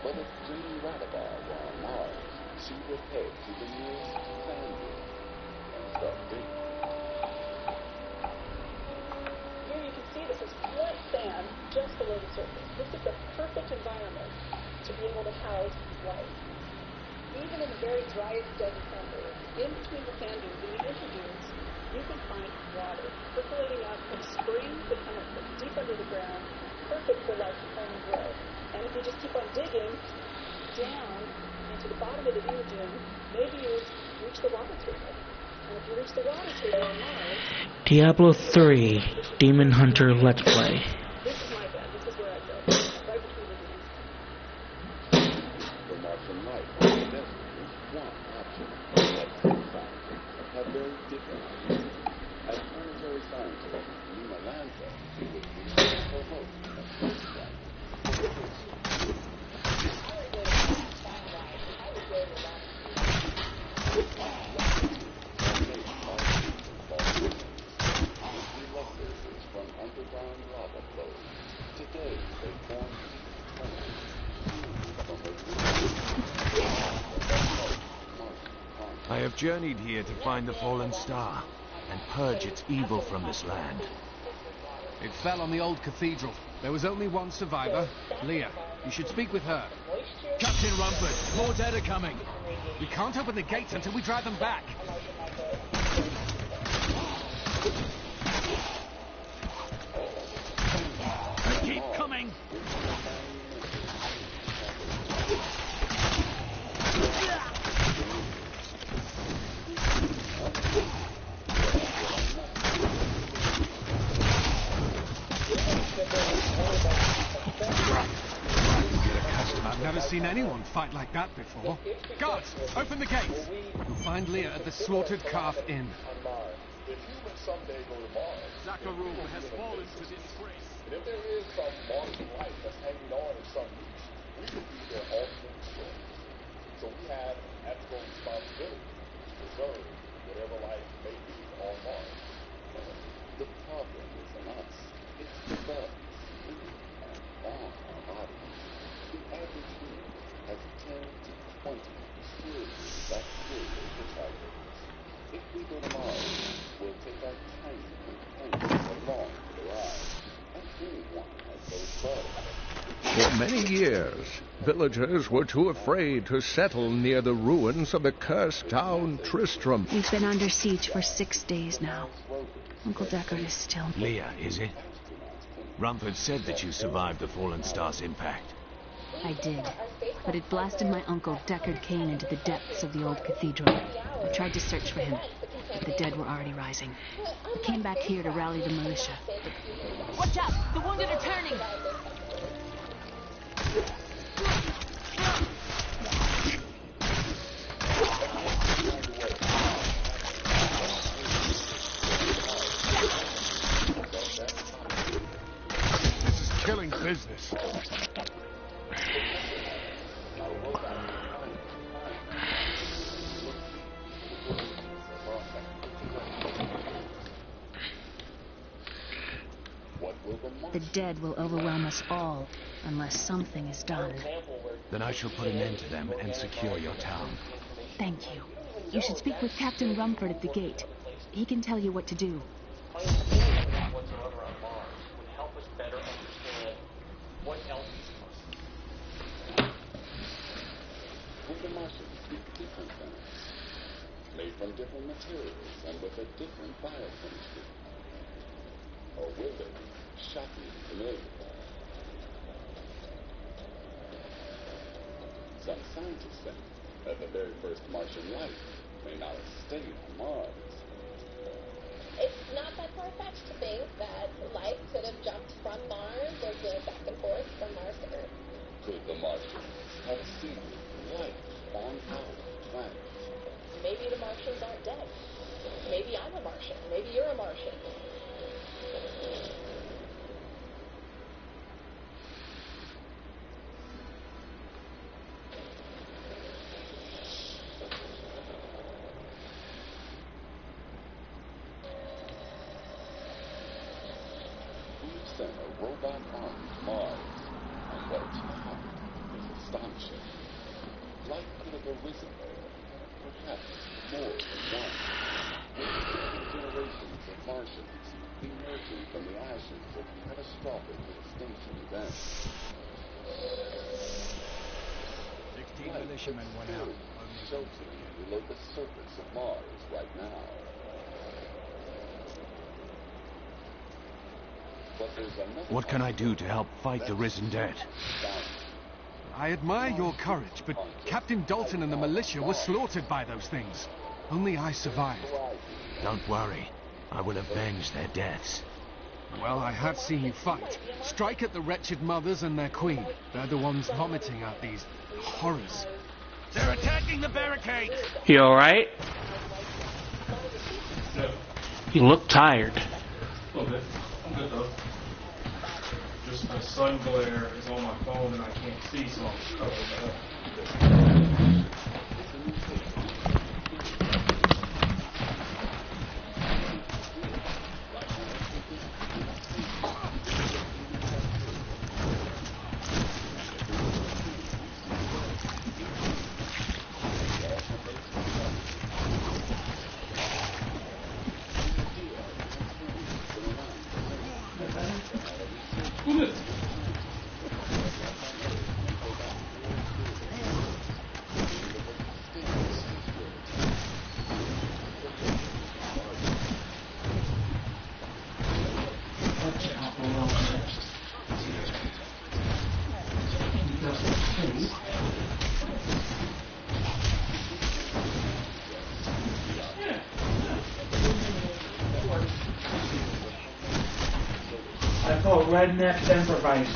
But if Jane Radabar were on Mars, she would head to the nearest sand dune and start digging. Here you can see this is white sand just below the surface. This is the perfect environment to be able to house life. Even in the very driest desert thunder, in between the sand dunes and the interdunes, you can find water percolating out from springs that come up from deep under the ground, perfect for life to form and grow. And if you just keep on digging down into the bottom of the interdune, maybe you'll reach the water table. And if you reach the water table on Mars... Diablo 3 Demon Hunter Let's Play. This is my bed. This is where I go. Right between the dunes. The Martian life on the desert is one option, but some scientists have very different ideas. As planetary scientist Nina Lanza, who was the co-host of First Flight. From underground lava flows. Today they form I have journeyed here to find the fallen star and purge its evil from this land. It fell on the old cathedral. There was only one survivor, Leah. You should speak with her. Captain Rumford, More dead are coming. We can't open the gates until we drive them back. keep coming! I've never seen anyone fight like that before. Guards, open the gates. You'll find Leah at the Slaughtered Calf Inn. If humans someday go to Mars, Zakarum has fallen to disgrace. and if there is some Martian life that's hanging on in some niche, we could be their ultimate destroyers. So we have an ethical responsibility to preserve whatever life may be on Mars. The problem isn't us. It's the bugs living on our bodies. The average human has 10 to 20 trillion bacterial hitchhikers. If we go to Mars, we'll take our tiny companions along for the ride. And anyone has those bugs. For many years, villagers were too afraid to settle near the ruins of the cursed town Tristram. We've been under siege for 6 days now. Uncle Deckard is still... Leah, is it? Rumford said that you survived the Fallen Star's impact. I did, but it blasted my uncle Deckard Cain into the depths of the old cathedral. I tried to search for him, but the dead were already rising. I came back here to rally the militia. Watch out! The wounded are turning! This is killing business. The dead will overwhelm us all, unless something is done. Then I shall put an end to them and secure your town. Thank you. You should speak with Captain Rumford at the gate. He can tell you what to do. Whatsoever on Mars would help us better understand what else is possible. Will the Martians be different than us? Made from different materials and with a different biochemistry? Or will they be shockingly familiar? Some scientists think that the very first Martian life may not have stayed on Mars. It's not that far-fetched to think that life could have jumped from Mars or been back and forth from Mars to Earth. Could the Martians have seen life on our planet? Maybe the Martians aren't dead. Maybe I'm a Martian. Maybe you're a Martian. We've sent a robot army to Mars, and what it's found is astonishing. have arisen there, perhaps more than one, with generations of Martians emerging from the ashes of catastrophic extinction events. 16 militiamen went out. Sheltering below the surface of Mars right now. But there's another What can I do to help fight the risen dead? I admire your courage, but Captain Dalton and the militia were slaughtered by those things. Only I survived. Don't worry. I will avenge their deaths. Well, I have seen you fight. Strike at the wretched mothers and their queen. They're the ones vomiting out these horrors. They're attacking the barricades! You alright? No. You look tired. A little bit. I'm good though. Just the sun glare is on my phone and I can't see, so I'm covering it up. I call redneck improvising.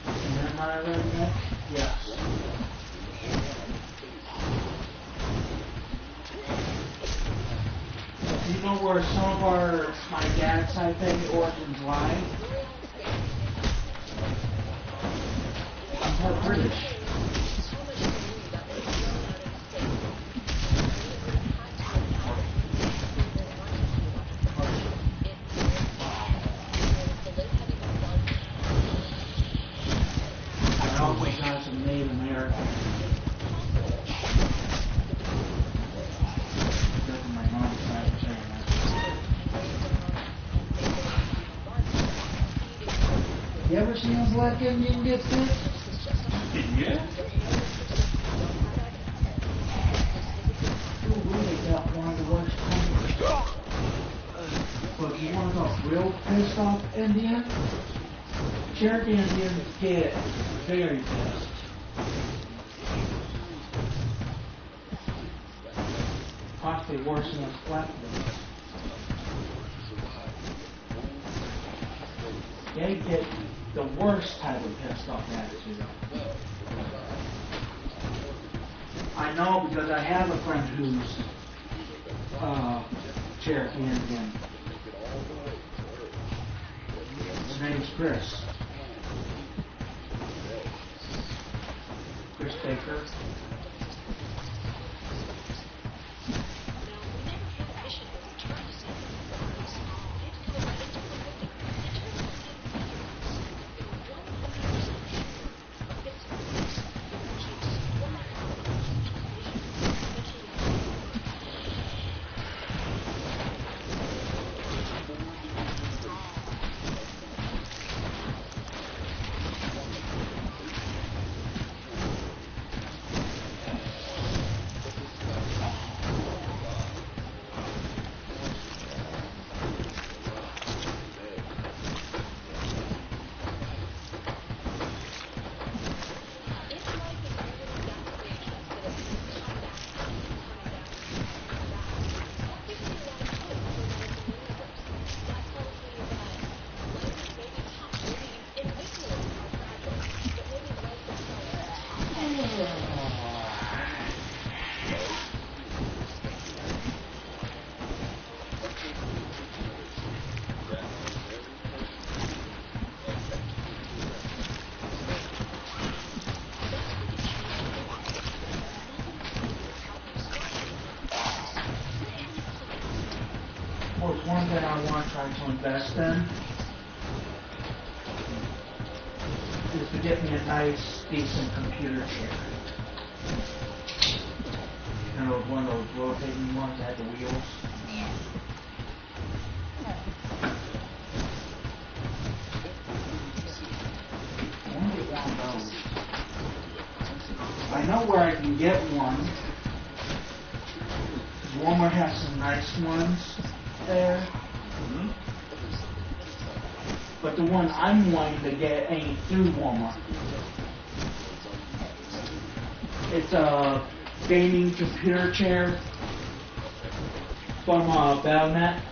Am I a redneck? Yes. You know where some of my dad's side family origins lie? I'm part British. I always got some Native American. That's on my mom's side of China. You ever seen a black Indian get sick? Yeah. You really got one of the worst countries. But you want to talk real pissed off Indian? Cherokee Indians get very pissed. Possibly worse than us black ones. They get the worst type of pissed off attitude. I know because I have a friend who's Cherokee Indian. His name's Chris. Chris Baker. One thing I want to try to invest in get me a nice, decent computer chair. You know, one of those rotating ones that had the wheels. I want to get one of those. I know where I can get one. Walmart has some nice ones there. Mm-hmm. But the one I'm wanting to get ain't through Walmart. It's a gaming computer chair from Battle.net.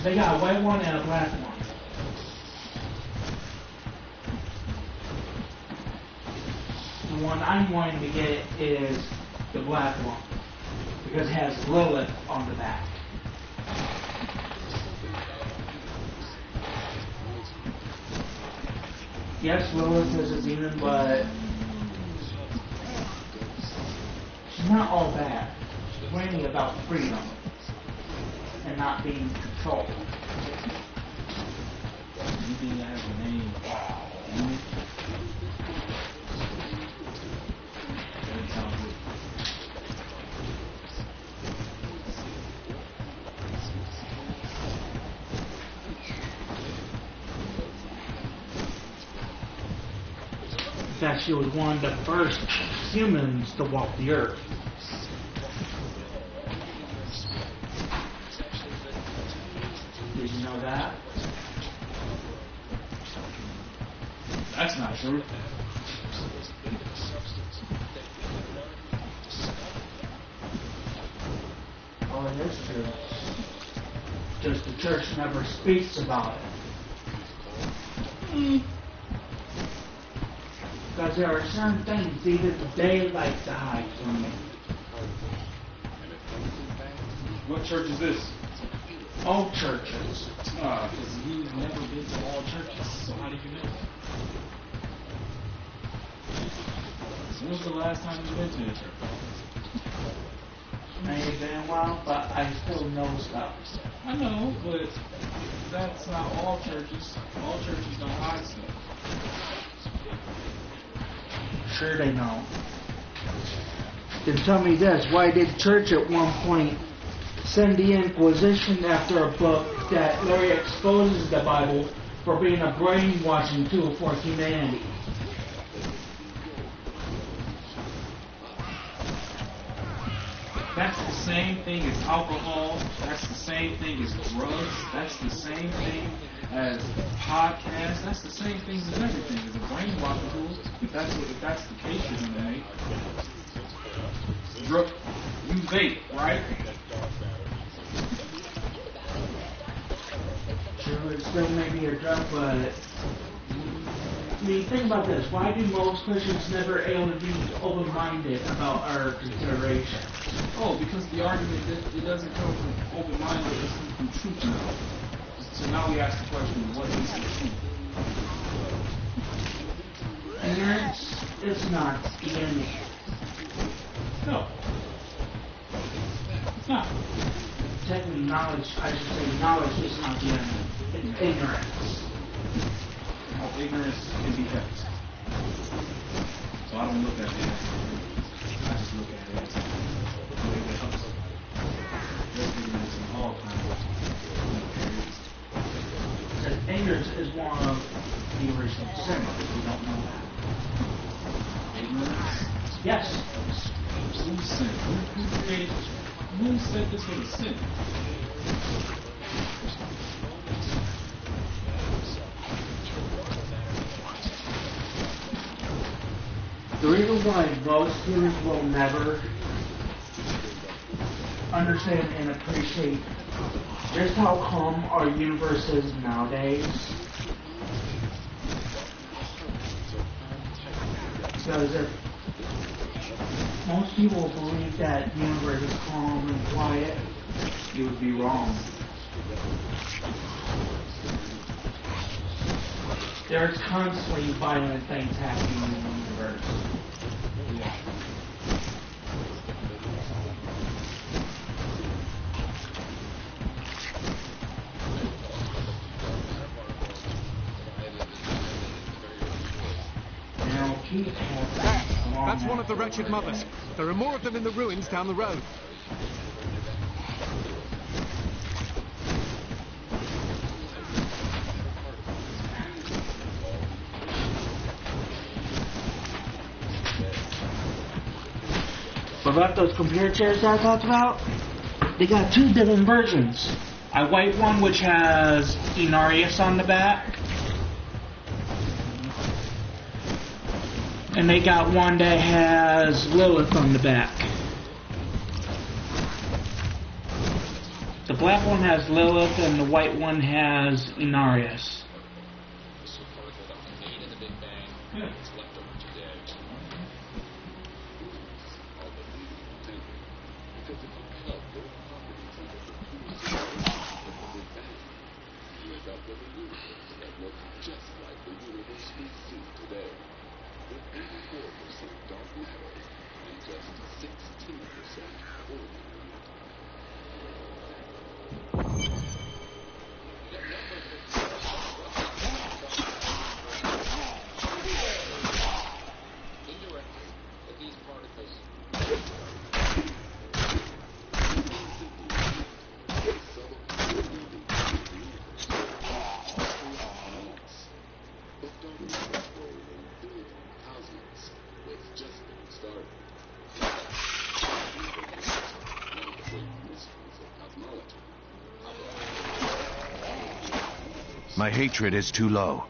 They got a white one and a black one. The one I'm wanting to get is the black one because it has Lilith on the back. Yes, Lilith is a demon, but she's not all bad. She's mainly about freedom and not being controlled. Anything that has a name. Doesn't sound good. In fact, she was one of the first humans to walk the earth. Did you know that? That's not true. Oh, it is true. Just the church never speaks about it. Because there are certain things even they like to hide from me. What church is this? All churches. Because you've never been to all churches, so how do you know? When was the last time you've been to a church? May have been a while, but I still know stuff. I know, but that's not all churches. All churches don't hide stuff. Sure they know. Then tell me this, why did church at one point send the Inquisition after a book that Larry exposes the Bible for being a brainwashing tool for humanity? That's the same thing as alcohol. That's the same thing as drugs. That's the same thing as podcasts. That's the same thing as everything. As a brainwashing tool. If that's the case you're gonna make. You vape, right? Sure, it still may be a drug, but I mean, think about this. Why do most Christians never able to be open-minded about our consideration? Oh, because the argument that it doesn't come from open-minded, it comes from truth now. So now we ask the question, what is the truth? Ignorance is not the enemy. No. It's not. Technically, knowledge, I should say, knowledge is not the enemy. It's ignorance. Ignorance can be helped. So I don't look at it as I just look at it as a way that helps. There's ignorance in all kinds of areas. Because ignorance is one of the original sin, if you don't know that. Ignorance? Yes. Who sinned? Who said this was a sin? The reason why most humans will never understand and appreciate just how calm our universe is nowadays, because if most people believe that the universe is calm and quiet, you would be wrong. There's constantly violent things happening in the universe. That's one of the wretched mothers. There are more of them in the ruins down the road. What about those computer chairs that I talked about? They got two different versions. A white one which has Inarius on the back. And they got one that has Lilith on the back. The black one has Lilith and the white one has Inarius. My hatred is too low.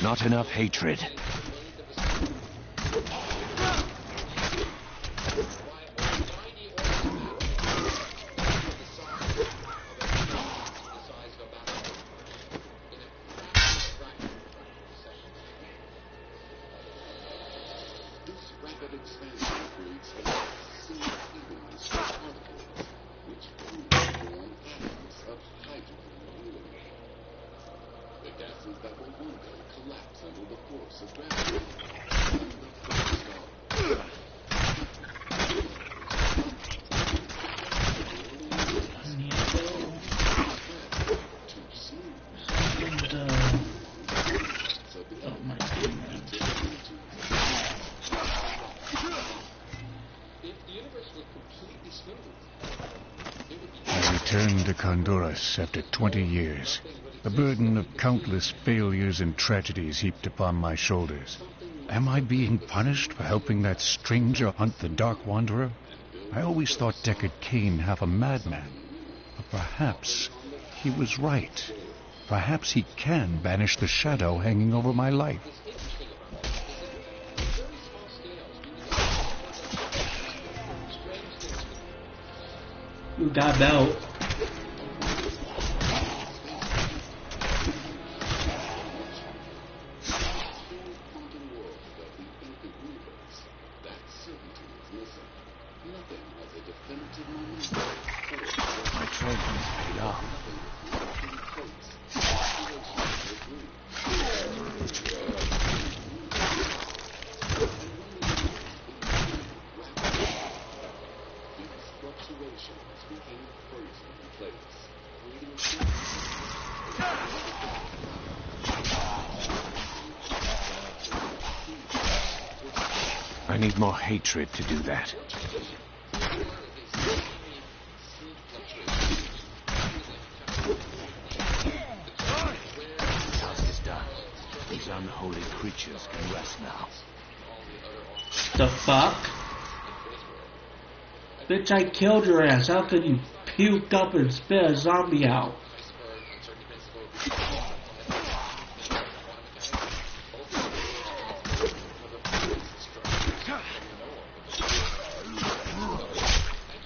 Not enough hatred. Honduras after 20 years. The burden of countless failures and tragedies heaped upon my shoulders. Am I being punished for helping that stranger hunt the Dark Wanderer? I always thought Deckard Cain half a madman. But perhaps he was right. Perhaps he can banish the shadow hanging over my life. Ooh, got belt. I need more hatred to do that. Task is done. These unholy creatures can rest now. The fuck? Bitch, I killed your ass. How could you puke up and spit a zombie out?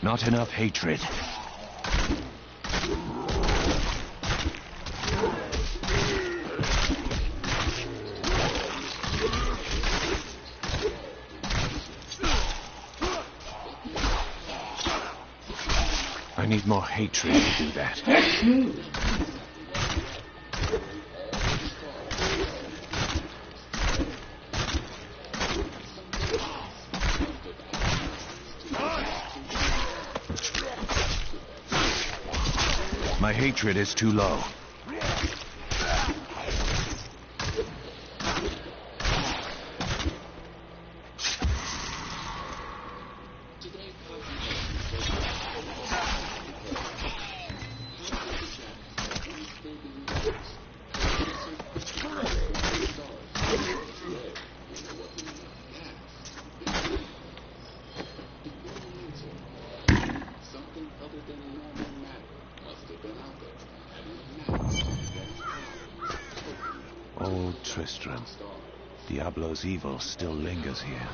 Not enough hatred. I need more hatred to do that. My hatred is too low. Old Tristram. Diablo's evil still lingers here.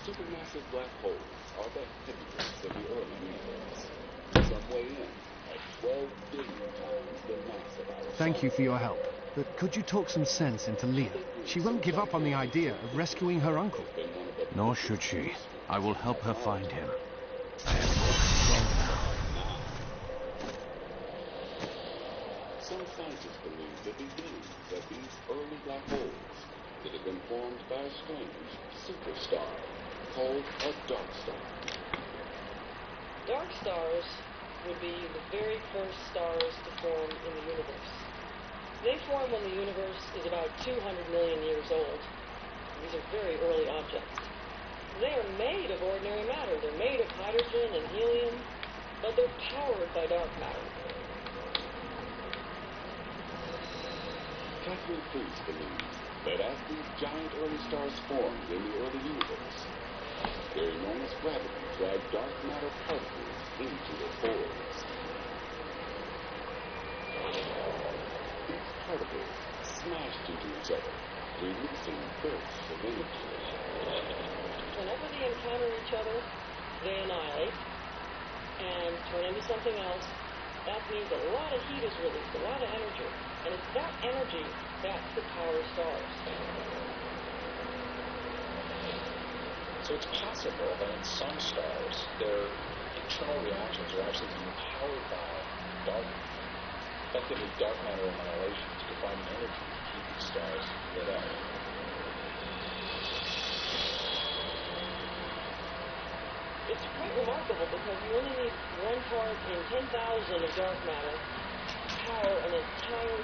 Supermassive black holes are the heaviest of the early universe. Some weigh in at 12 billion times the mass of our Thank you for your help. But could you talk some sense into Leah? She won't give up on the idea of rescuing her uncle. Nor should she. I will help her find him. Some scientists believe the beginnings of these early black holes that have been formed by a strange superstar called a dark star. Dark stars would be the very first stars to form in the universe. They form when the universe is about 200 million years old. These are very early objects. They are made of ordinary matter. They're made of hydrogen and helium, but they're powered by dark matter. Catherine Priest believes that as these giant early stars formed in the early universe, their enormous gravity dragged dark matter particles into their cores. These particles smashed into each other, releasing bursts of energy. Whenever they encounter each other, they annihilate. and turn into something else, that means a lot of heat is released, a lot of energy. And it's that energy that could power stars. So it's possible that in some stars, their internal reactions are actually being powered by dark matter. Effectively, dark matter annihilation to provide energy to keep these stars lit up. It's quite remarkable because you only need 1 part in 10,000 of dark matter to power an entire